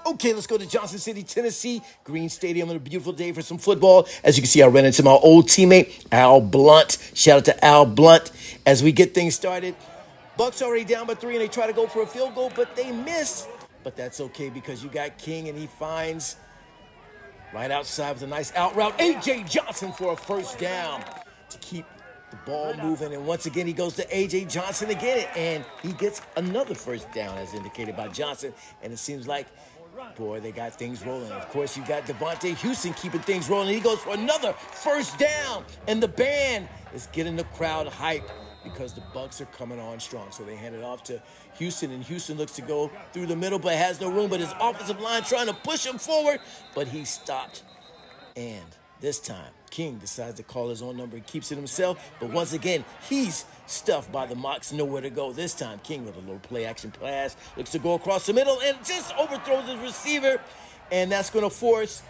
Okay, let's go to Johnson City, Tennessee. Green Stadium on a beautiful day for some football. As you can see, I ran into my old teammate, Al Blunt. Shout out to Al Blunt as we get things started. Bucks already down by 3, and they try to go for a field goal, but they miss. But that's okay because you got King, and he finds right outside with a nice out route. A.J. Johnson for a first down to keep the ball moving. And once again, he goes to A.J. Johnson again, and he gets another first down as indicated by Johnson. And it seems like, boy, they got things rolling. Of course, you got Devontae Houston keeping things rolling. He goes for another first down, and the band is getting the crowd hyped because the Bucks are coming on strong. So they hand it off to Houston, and Houston looks to go through the middle, but has no room. But his offensive line trying to push him forward, but he stopped. And this time, King decides to call his own number. He keeps it himself, but once again, he's stuffed by the Mocs, nowhere to go. This time, King with a little play-action pass, looks to go across the middle and just overthrows his receiver, and that's going to force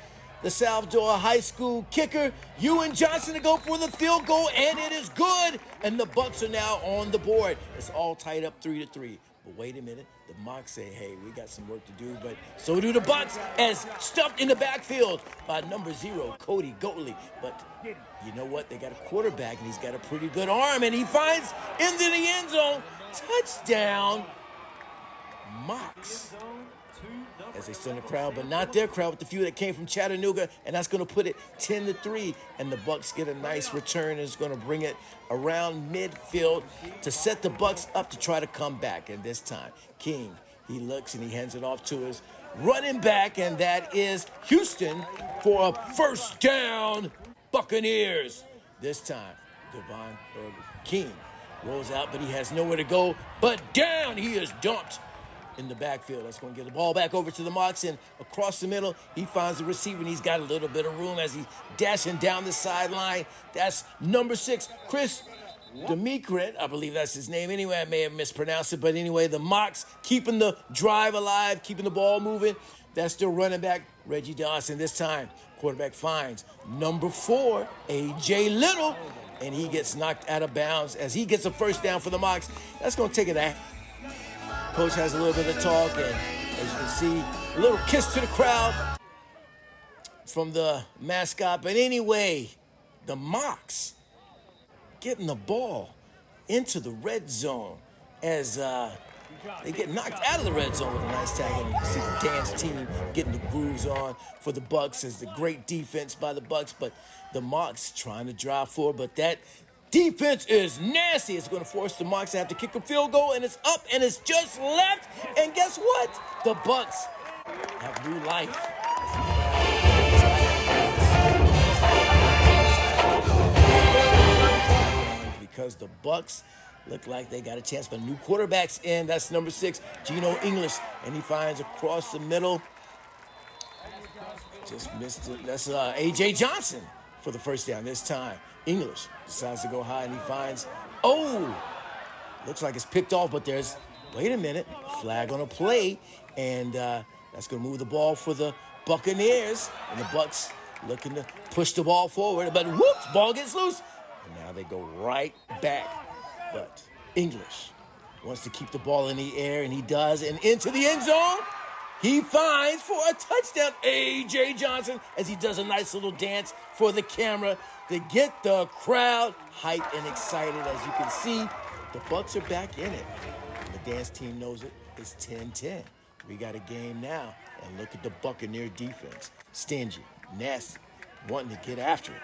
the Salvador High School kicker, Ewan Johnson, to go for the field goal, and it is good, and the Bucks are now on the board. It's all tied up 3-3. But wait a minute, the Mocs say, hey, we got some work to do, but so do the Bucks, as stuffed in the backfield by number 0, Cody Goatley. But you know what? They got a quarterback, and he's got a pretty good arm, and he finds into the end zone. Touchdown, Mocs. As they send the crowd, but not their crowd, with the few that came from Chattanooga, and that's going to put it 10-3, and the Bucks get a nice return, and it's going to bring it around midfield to set the Bucks up to try to come back. And this time, King, he looks and he hands it off to his running back, and that is Houston for a first down, Buccaneers. This time, King rolls out, but he has nowhere to go, but down he is dumped in the backfield. That's going to get the ball back over to the Mocs, and across the middle, he finds the receiver, and he's got a little bit of room as he's dashing down the sideline. That's number 6, Chris Demikrit. I believe that's his name. Anyway, I may have mispronounced it, but anyway, the Mocs keeping the drive alive, keeping the ball moving. That's still running back Reggie Dawson. This time, quarterback finds number 4, A.J. Little, and he gets knocked out of bounds as he gets a first down for the Mocs. That's going to take it out. Coach has a little bit of talk, and as you can see, a little kiss to the crowd from the mascot. But anyway, the Mocs getting the ball into the red zone as they get knocked out of the red zone with a nice tackle. And you can see the dance team getting the grooves on for the Bucks as the great defense by the Bucks. But the Mocs trying to drive forward, but that defense is nasty. It's going to force the Mocs to have to kick a field goal, and it's up, and it's just left. And guess what? The Bucks have new life. Because the Bucks look like they got a chance, but new quarterback's in. That's number 6, Geno English, and he finds across the middle. Just missed it. That's A.J. Johnson for the first down this time. English decides to go high, and he finds, looks like it's picked off, but there's, wait a minute, flag on a play, and that's going to move the ball for the Buccaneers, and the Bucks looking to push the ball forward, but whoops, ball gets loose, and now they go right back. But English wants to keep the ball in the air, and he does, and into the end zone, he finds for a touchdown, A.J. Johnson, as he does a nice little dance for the camera to get the crowd hyped and excited. As you can see, the Bucks are back in it. And the dance team knows it. It's 10-10. We got a game now. And look at the Buccaneer defense. Stingy, nasty, wanting to get after it.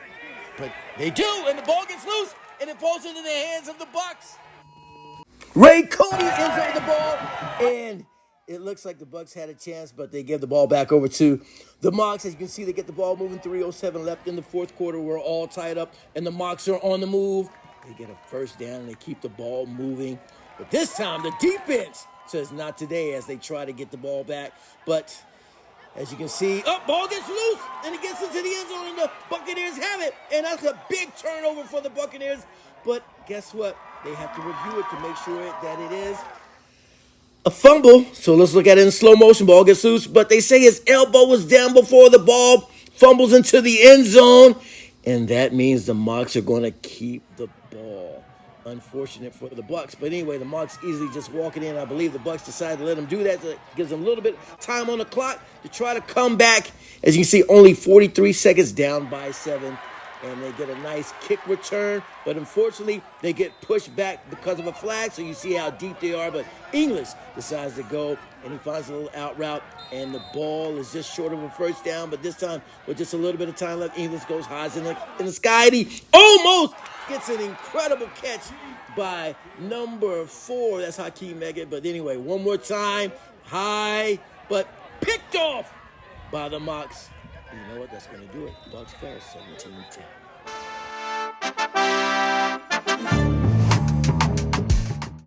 But they do, and the ball gets loose, and it falls into the hands of the Bucks. Ray Cody ends up with the ball, and it looks like the Bucks had a chance, but they give the ball back over to the Mocs. As you can see, they get the ball moving. 3:07 left in the fourth quarter. We're all tied up, and the Mocs are on the move. They get a first down, and they keep the ball moving. But this time, the defense says not today as they try to get the ball back. But as you can see, ball gets loose, and it gets into the end zone, and the Buccaneers have it. And that's a big turnover for the Buccaneers. But guess what? They have to review it to make sure that it is a fumble. So let's look at it in slow motion. Ball gets loose, but they say his elbow was down before the ball fumbles into the end zone, and that means the Mocs are going to keep the ball Unfortunate for the Bucks. But anyway, the Mocs easily just walking in. I believe the Bucks decided to let them do that. So it gives them a little bit of time on the clock to try to come back. As you can see, only 43 seconds, down by 7. And they get a nice kick return. But unfortunately, they get pushed back because of a flag. So you see how deep they are. But English decides to go, and he finds a little out route. And the ball is just short of a first down. But this time, with just a little bit of time left, English goes high in the sky. And he almost gets an incredible catch by number 4. That's Hakeem Meggett. But anyway, one more time. High, but picked off by the Mocs. You know what? That's going to do it. Bucks fall 17-10.